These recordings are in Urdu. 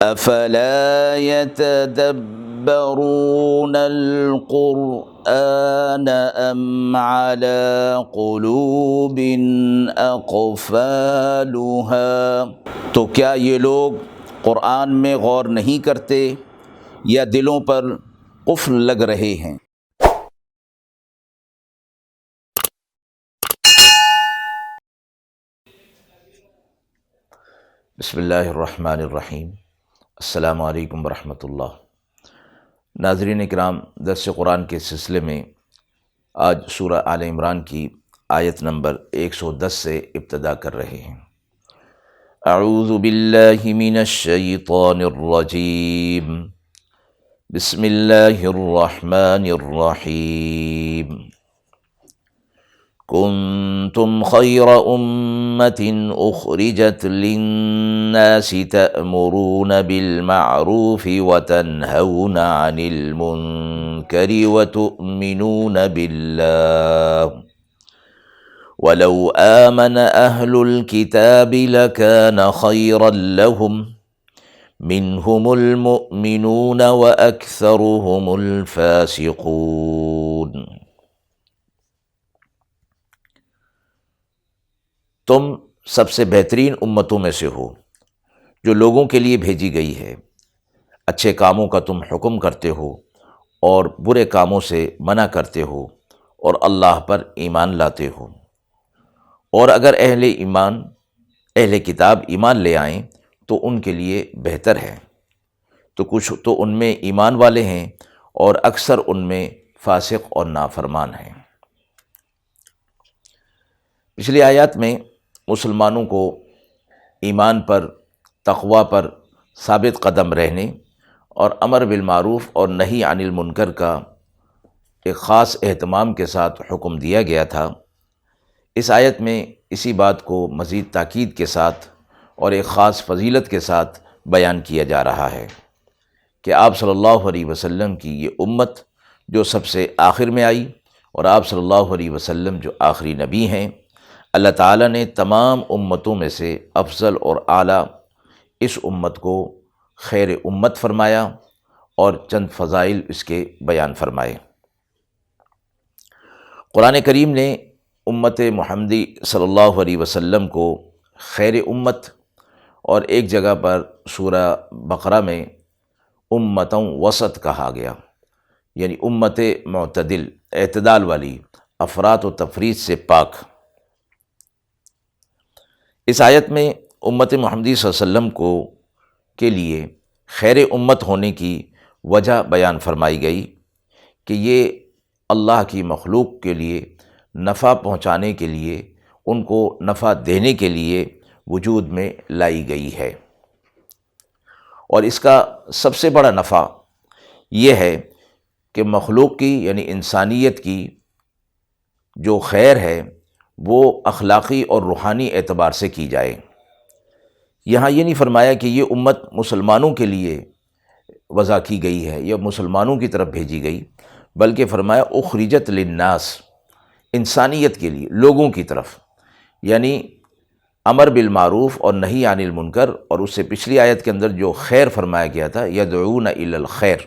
افلا يتدبرون القرآن ام على قلوب اقفالها، تو کیا یہ لوگ قرآن میں غور نہیں کرتے یا دلوں پر قفل لگ رہے ہیں؟ بسم اللہ الرحمن الرحیم۔ السلام علیکم ورحمۃ اللہ۔ ناظرین اکرام، درس قرآن کے سلسلے میں آج سورہ آل عمران کی آیت نمبر 110 سے ابتدا کر رہے ہیں۔ اعوذ باللہ من الشیطان الرجیم، بسم اللہ الرحمن الرحیم۔ كنتم خير أمة أخرجت للناس تأمرون بالمعروف وتنهون عن المنكر وتؤمنون بالله ولو آمن أهل الكتاب لكان خيرا لهم منهم المؤمنون وأكثرهم الفاسقون۔ تم سب سے بہترین امتوں میں سے ہو جو لوگوں کے لیے بھیجی گئی ہے، اچھے کاموں کا تم حکم کرتے ہو اور برے کاموں سے منع کرتے ہو اور اللہ پر ایمان لاتے ہو، اور اگر اہل کتاب ایمان لے آئیں تو ان کے لیے بہتر ہے، تو کچھ تو ان میں ایمان والے ہیں اور اکثر ان میں فاسق اور نافرمان ہیں۔ پچھلی آیات میں مسلمانوں کو ایمان پر، تقوی پر ثابت قدم رہنے اور امر بالمعروف اور نہی عن المنکر کا ایک خاص اہتمام کے ساتھ حکم دیا گیا تھا۔ اس آیت میں اسی بات کو مزید تاکید کے ساتھ اور ایک خاص فضیلت کے ساتھ بیان کیا جا رہا ہے کہ آپ صلی اللہ علیہ وسلم کی یہ امت جو سب سے آخر میں آئی، اور آپ صلی اللہ علیہ وسلم جو آخری نبی ہیں، اللہ تعالیٰ نے تمام امتوں میں سے افضل اور اعلیٰ اس امت کو خیر امت فرمایا اور چند فضائل اس کے بیان فرمائے۔ قرآن کریم نے امت محمدی صلی اللہ علیہ وسلم کو خیر امت، اور ایک جگہ پر سورہ بقرہ میں امتوں وسط کہا گیا، یعنی امت معتدل، اعتدال والی، افراط و تفریط سے پاک۔ اس آیت میں امت محمدی صلی اللہ علیہ وسلم کے لیے خیر امت ہونے کی وجہ بیان فرمائی گئی کہ یہ اللہ کی مخلوق کے لیے نفع پہنچانے کے لیے، ان کو نفع دینے کے لیے وجود میں لائی گئی ہے، اور اس کا سب سے بڑا نفع یہ ہے کہ مخلوق کی یعنی انسانیت کی جو خیر ہے وہ اخلاقی اور روحانی اعتبار سے کی جائے۔ یہاں یہ نہیں فرمایا کہ یہ امت مسلمانوں کے لیے وضع کی گئی ہے یا مسلمانوں کی طرف بھیجی گئی، بلکہ فرمایا اخرجت للناس، انسانیت کے لیے، لوگوں کی طرف، یعنی امر بالمعروف اور نہی عن المنکر، اور اس سے پچھلی آیت کے اندر جو خیر فرمایا گیا تھا یدعون الی الخیر،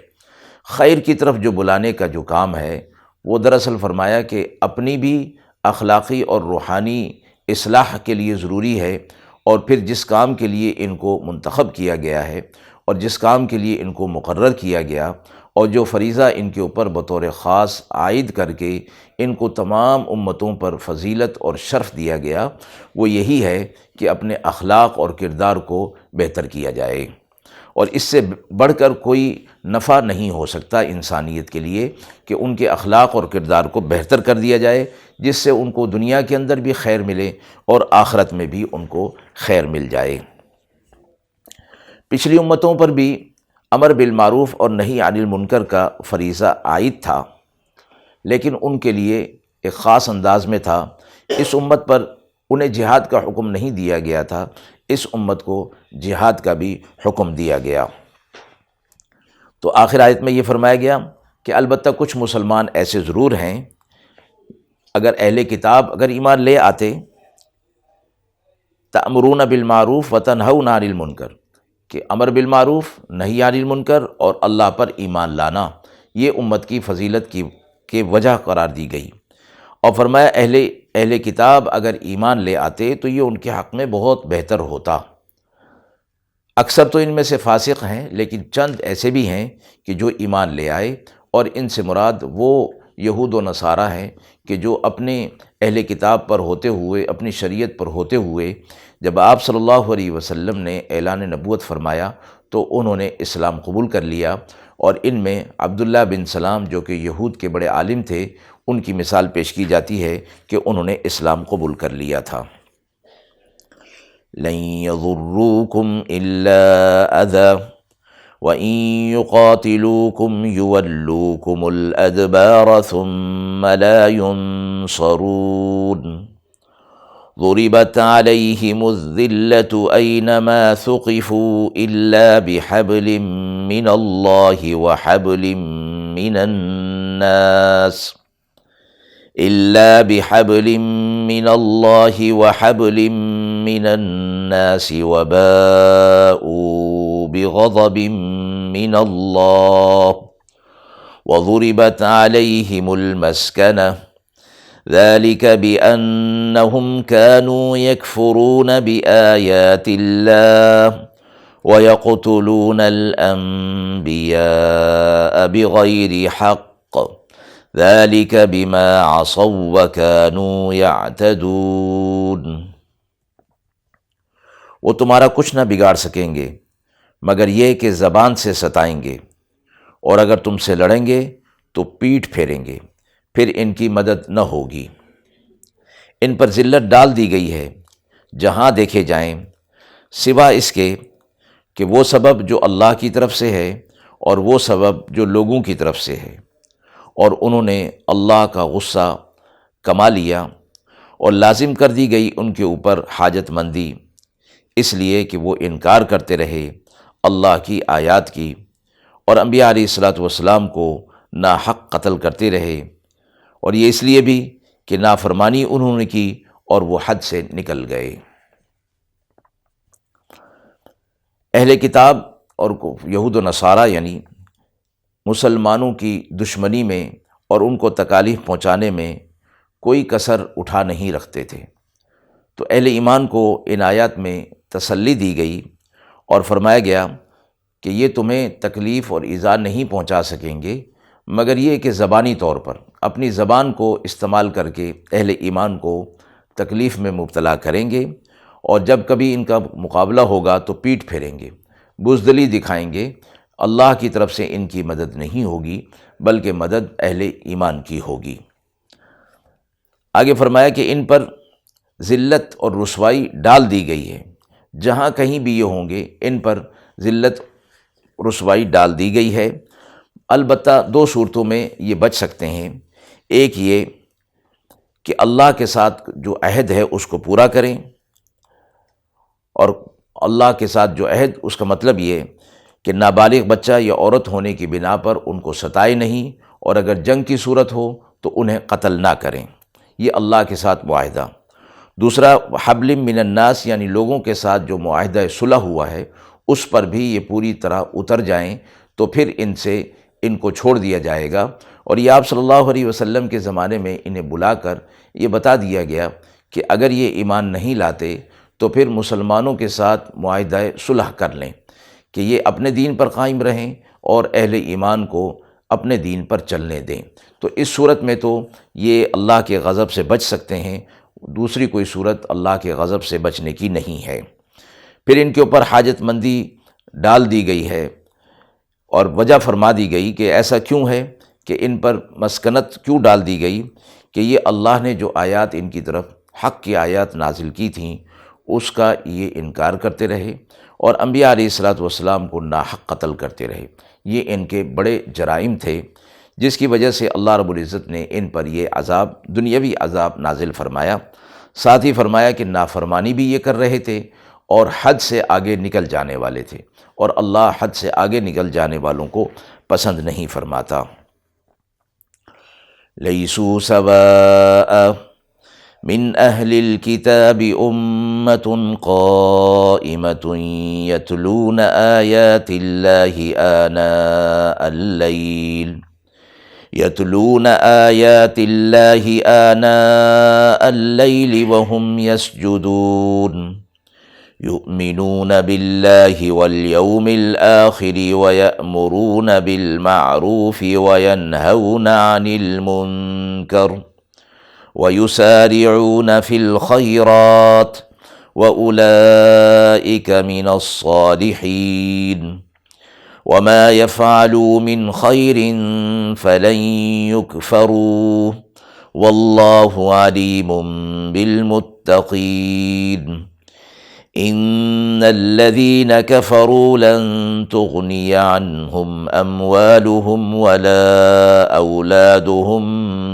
خیر کی طرف جو بلانے کا جو کام ہے، وہ دراصل فرمایا کہ اپنی بھی اخلاقی اور روحانی اصلاح کے لیے ضروری ہے، اور پھر جس کام کے لیے ان کو منتخب کیا گیا ہے اور جس کام کے لیے ان کو مقرر کیا گیا اور جو فریضہ ان کے اوپر بطور خاص عائد کر کے ان کو تمام امتوں پر فضیلت اور شرف دیا گیا، وہ یہی ہے کہ اپنے اخلاق اور کردار کو بہتر کیا جائے، اور اس سے بڑھ کر کوئی نفع نہیں ہو سکتا انسانیت کے لیے کہ ان کے اخلاق اور کردار کو بہتر کر دیا جائے، جس سے ان کو دنیا کے اندر بھی خیر ملے اور آخرت میں بھی ان کو خیر مل جائے۔ پچھلی امتوں پر بھی امر بالمعروف اور نہی عن المنکر کا فریضہ عائد تھا، لیکن ان کے لیے ایک خاص انداز میں تھا۔ اس امت پر انہیں جہاد کا حکم نہیں دیا گیا تھا، اس امت کو جہاد کا بھی حکم دیا گیا۔ تو آخر آیت میں یہ فرمایا گیا کہ البتہ کچھ مسلمان ایسے ضرور ہیں، اگر اہل کتاب اگر ایمان لے آتے، تأمرون بالمعروف وتنہون عن المنکر، کہ امر بالمعروف نہی عن المنکر اور اللہ پر ایمان لانا یہ امت کی فضیلت کی وجہ قرار دی گئی، اور فرمایا اہل کتاب اگر ایمان لے آتے تو یہ ان کے حق میں بہت بہتر ہوتا۔ اکثر تو ان میں سے فاسق ہیں، لیکن چند ایسے بھی ہیں کہ جو ایمان لے آئے، اور ان سے مراد وہ یہود و نصارہ ہیں کہ جو اپنے اہل کتاب پر ہوتے ہوئے، اپنی شریعت پر ہوتے ہوئے، جب آپ صلی اللہ علیہ وسلم نے اعلان نبوت فرمایا تو انہوں نے اسلام قبول کر لیا، اور ان میں عبداللہ بن سلام جو کہ یہود کے بڑے عالم تھے، ان کی مثال پیش کی جاتی ہے کہ انہوں نے اسلام قبول کر لیا تھا۔ لن يضروكم إلا أذى وإن يقاتلوكم يولوكم الأدبار ثم لا ينصرون ضربت عليهم الذلة أينما ثقفوا إلا بحبل من الله وحبل من الناس من الناس وباءوا بغضب من الله وضربت عليهم المسكنة ذلك بأنهم كانوا يكفرون بآيات الله ويقتلون الأنبياء بغير حق ذلك بما عصوا وكانوا يعتدون۔ وہ تمہارا کچھ نہ بگاڑ سکیں گے مگر یہ کہ زبان سے ستائیں گے، اور اگر تم سے لڑیں گے تو پیٹھ پھیریں گے، پھر ان کی مدد نہ ہوگی۔ ان پر ذلت ڈال دی گئی ہے جہاں دیکھے جائیں، سوا اس کے کہ وہ سبب جو اللہ کی طرف سے ہے اور وہ سبب جو لوگوں کی طرف سے ہے، اور انہوں نے اللہ کا غصہ کما لیا، اور لازم کر دی گئی ان کے اوپر حاجت مندی، اس لیے کہ وہ انکار کرتے رہے اللہ کی آیات کی، اور انبیاء علیہ الصلاۃ والسلام کو ناحق قتل کرتے رہے، اور یہ اس لیے بھی کہ نافرمانی انہوں نے کی اور وہ حد سے نکل گئے۔ اہل کتاب اور یہود و نصارہ یعنی مسلمانوں کی دشمنی میں اور ان کو تکالیف پہنچانے میں کوئی کسر اٹھا نہیں رکھتے تھے، تو اہل ایمان کو ان آیات میں تسلی دی گئی اور فرمایا گیا کہ یہ تمہیں تکلیف اور ایذا نہیں پہنچا سکیں گے مگر یہ کہ زبانی طور پر اپنی زبان کو استعمال کر کے اہل ایمان کو تکلیف میں مبتلا کریں گے، اور جب کبھی ان کا مقابلہ ہوگا تو پیٹھ پھیریں گے، بزدلی دکھائیں گے۔ اللہ کی طرف سے ان کی مدد نہیں ہوگی بلکہ مدد اہل ایمان کی ہوگی۔ آگے فرمایا کہ ان پر ذلت اور رسوائی ڈال دی گئی ہے، جہاں کہیں بھی یہ ہوں گے ان پر ذلت رسوائی ڈال دی گئی ہے۔ البتہ دو صورتوں میں یہ بچ سکتے ہیں، ایک یہ کہ اللہ کے ساتھ جو عہد ہے اس کو پورا کریں، اور اللہ کے ساتھ جو عہد اس کا مطلب یہ کہ نابالغ بچہ یا عورت ہونے کی بنا پر ان کو ستائے نہیں، اور اگر جنگ کی صورت ہو تو انہیں قتل نہ کریں، یہ اللہ کے ساتھ معاہدہ۔ دوسرا حبل من الناس یعنی لوگوں کے ساتھ جو معاہدہ صلح ہوا ہے اس پر بھی یہ پوری طرح اتر جائیں تو پھر ان کو چھوڑ دیا جائے گا، اور یہ آپ صلی اللہ علیہ وسلم کے زمانے میں انہیں بلا کر یہ بتا دیا گیا کہ اگر یہ ایمان نہیں لاتے تو پھر مسلمانوں کے ساتھ معاہدہ صلح کر لیں کہ یہ اپنے دین پر قائم رہیں اور اہل ایمان کو اپنے دین پر چلنے دیں، تو اس صورت میں تو یہ اللہ کے غضب سے بچ سکتے ہیں، دوسری کوئی صورت اللہ کے غضب سے بچنے کی نہیں ہے۔ پھر ان کے اوپر حاجت مندی ڈال دی گئی ہے، اور وجہ فرما دی گئی کہ ایسا کیوں ہے کہ ان پر مسکنت کیوں ڈال دی گئی، کہ یہ اللہ نے جو آیات ان کی طرف حق کی آیات نازل کی تھیں اس کا یہ انکار کرتے رہے، اور انبیاء علیہ الصلاۃ والسلام کو ناحق قتل کرتے رہے۔ یہ ان کے بڑے جرائم تھے جس کی وجہ سے اللہ رب العزت نے ان پر یہ عذاب، دنیاوی عذاب نازل فرمایا، ساتھ ہی فرمایا کہ نافرمانی بھی یہ کر رہے تھے اور حد سے آگے نکل جانے والے تھے، اور اللہ حد سے آگے نکل جانے والوں کو پسند نہیں فرماتا۔ لیسوا سواء من أهل الكتاب أمة قائمة يتلون آيات الله آناء الليل وهم يسجدون يؤمنون بالله واليوم الآخر ويأمرون بالمعروف وينهون عن المنكر ويسارعون في الخيرات وأولئك من الصالحين وما يفعلوا من خير فلن يكفروه والله عليم بالمتقين إن الذين كفروا لن تغني عنهم أموالهم ولا أولادهم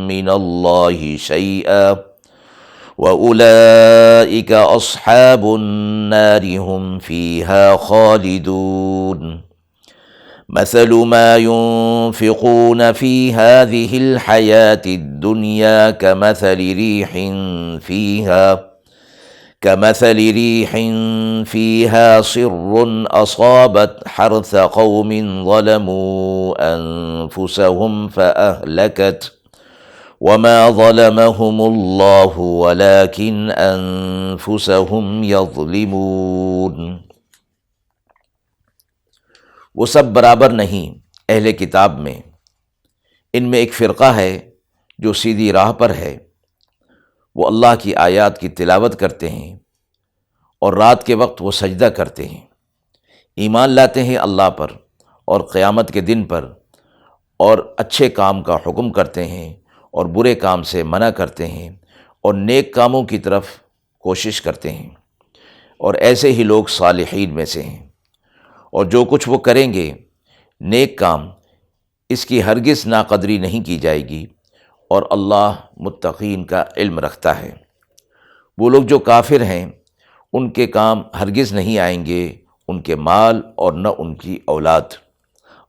من الله شيئا وأولئك أصحاب النار هم فيها خالدون مثل ما ينفقون في هذه الحياة الدنيا كمثل ريح فيها صر أصابت حرث قوم ظلموا أنفسهم فأهلكت وما ظلمهم الله ولكن أنفسهم يظلمون۔ وہ سب برابر نہیں اہل کتاب میں، ان میں ایک فرقہ ہے جو سیدھی راہ پر ہے، وہ اللہ کی آیات کی تلاوت کرتے ہیں اور رات کے وقت وہ سجدہ کرتے ہیں، ایمان لاتے ہیں اللہ پر اور قیامت کے دن پر، اور اچھے کام کا حکم کرتے ہیں اور برے کام سے منع کرتے ہیں اور نیک کاموں کی طرف کوشش کرتے ہیں، اور ایسے ہی لوگ صالحین میں سے ہیں۔ اور جو کچھ وہ کریں گے نیک کام، اس کی ہرگز ناقدری نہیں کی جائے گی، اور اللہ متقین کا علم رکھتا ہے۔ وہ لوگ جو کافر ہیں ان کے کام ہرگز نہیں آئیں گے، ان کے مال اور نہ ان کی اولاد،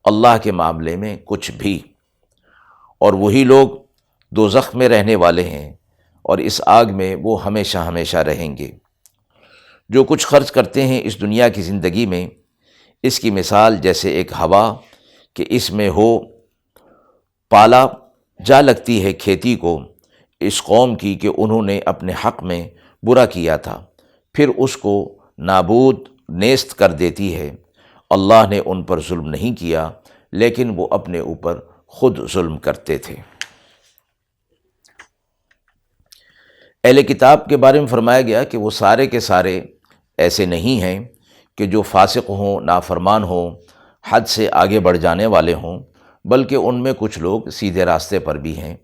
اللہ کے معاملے میں کچھ بھی، اور وہی لوگ دوزخ میں رہنے والے ہیں، اور اس آگ میں وہ ہمیشہ ہمیشہ رہیں گے۔ جو کچھ خرچ کرتے ہیں اس دنیا کی زندگی میں، اس کی مثال جیسے ایک ہوا کہ اس میں ہو پالا جا لگتی ہے کھیتی کو اس قوم کی کہ انہوں نے اپنے حق میں برا کیا تھا، پھر اس کو نابود نیست کر دیتی ہے۔ اللہ نے ان پر ظلم نہیں کیا، لیکن وہ اپنے اوپر خود ظلم کرتے تھے۔ اہل کتاب کے بارے میں فرمایا گیا کہ وہ سارے کے سارے ایسے نہیں ہیں کہ جو فاسق ہوں، نافرمان ہوں، حد سے آگے بڑھ جانے والے ہوں، بلکہ ان میں کچھ لوگ سیدھے راستے پر بھی ہیں،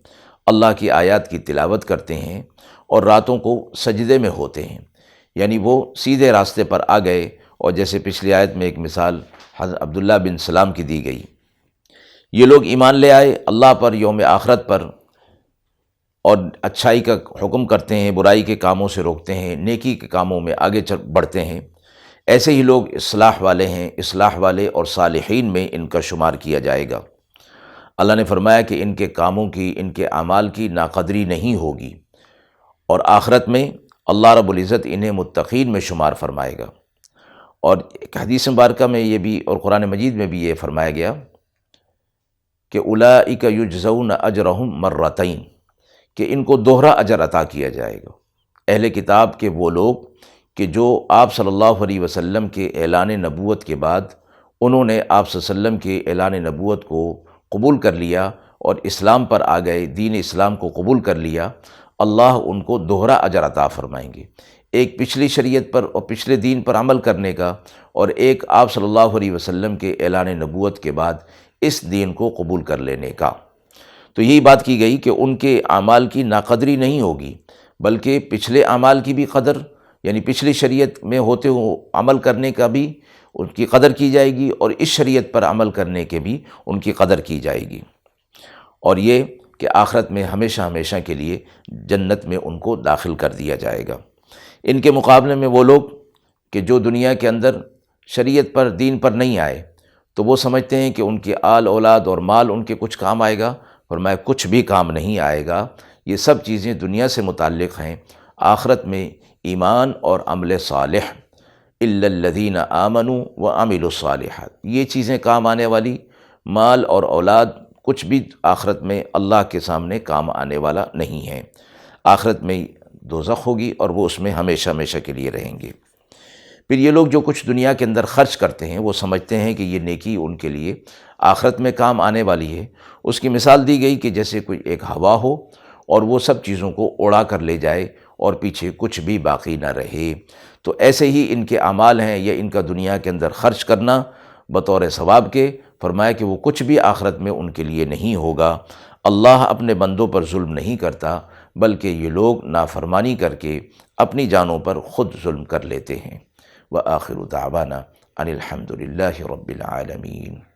اللہ کی آیات کی تلاوت کرتے ہیں اور راتوں کو سجدے میں ہوتے ہیں، یعنی وہ سیدھے راستے پر آ گئے۔ اور جیسے پچھلی آیت میں ایک مثال حضرت عبداللہ بن سلام کی دی گئی، یہ لوگ ایمان لے آئے اللہ پر، یوم آخرت پر، اور اچھائی کا حکم کرتے ہیں، برائی کے کاموں سے روکتے ہیں، نیکی کے کاموں میں آگے بڑھتے ہیں۔ ایسے ہی لوگ اصلاح والے ہیں، اصلاح والے اور صالحین میں ان کا شمار کیا جائے گا۔ اللہ نے فرمایا کہ ان کے کاموں کی، ان کے اعمال کی ناقدری نہیں ہوگی، اور آخرت میں اللہ رب العزت انہیں متقین میں شمار فرمائے گا۔ اور ایک حدیث مبارکہ میں یہ بھی، اور قرآن مجید میں بھی یہ فرمایا گیا کہ اولئک یجزون اجرہم مرتین، کہ ان کو دوہرا اجر عطا کیا جائے گا۔ اہل کتاب کے وہ لوگ کہ جو آپ صلی اللہ علیہ وسلم کے اعلان نبوت کے بعد انہوں نے آپ صلی اللہ علیہ وسلم کے اعلان نبوت کو قبول کر لیا اور اسلام پر آ گئے، دین اسلام کو قبول کر لیا، اللہ ان کو دوہرا اجر عطا فرمائیں گے، ایک پچھلی شریعت پر اور پچھلے دین پر عمل کرنے کا، اور ایک آپ صلی اللہ علیہ وسلم کے اعلان نبوت کے بعد اس دین کو قبول کر لینے کا۔ تو یہی بات کی گئی کہ ان کے اعمال کی ناقدری نہیں ہوگی، بلکہ پچھلے اعمال کی بھی قدر، یعنی پچھلی شریعت میں ہوتے ہوئے عمل کرنے کا بھی ان کی قدر کی جائے گی، اور اس شریعت پر عمل کرنے کے بھی ان کی قدر کی جائے گی، اور یہ کہ آخرت میں ہمیشہ ہمیشہ کے لیے جنت میں ان کو داخل کر دیا جائے گا۔ ان کے مقابلے میں وہ لوگ کہ جو دنیا کے اندر شریعت پر، دین پر نہیں آئے، تو وہ سمجھتے ہیں کہ ان کی آل اولاد اور مال ان کے کچھ کام آئے گا، فرمایا کچھ بھی کام نہیں آئے گا یہ سب چیزیں دنیا سے متعلق ہیں، آخرت میں ایمان اور عمل صالح، الا الذین آمنوا وعملوا الصالحات، یہ چیزیں کام آنے والی، مال اور اولاد کچھ بھی آخرت میں اللہ کے سامنے کام آنے والا نہیں ہے۔ آخرت میں دوزخ ہوگی اور وہ اس میں ہمیشہ ہمیشہ کے لیے رہیں گے۔ پھر یہ لوگ جو کچھ دنیا کے اندر خرچ کرتے ہیں وہ سمجھتے ہیں کہ یہ نیکی ان کے لیے آخرت میں کام آنے والی ہے۔ اس کی مثال دی گئی کہ جیسے کوئی ایک ہوا ہو اور وہ سب چیزوں کو اڑا کر لے جائے اور پیچھے کچھ بھی باقی نہ رہے، تو ایسے ہی ان کے اعمال ہیں یا ان کا دنیا کے اندر خرچ کرنا بطور ثواب کے، فرمایا کہ وہ کچھ بھی آخرت میں ان کے لیے نہیں ہوگا۔ اللہ اپنے بندوں پر ظلم نہیں کرتا، بلکہ یہ لوگ نافرمانی کر کے اپنی جانوں پر خود ظلم کر لیتے ہیں۔ وآخر دعوانا ان الحمد للہ رب العالمین۔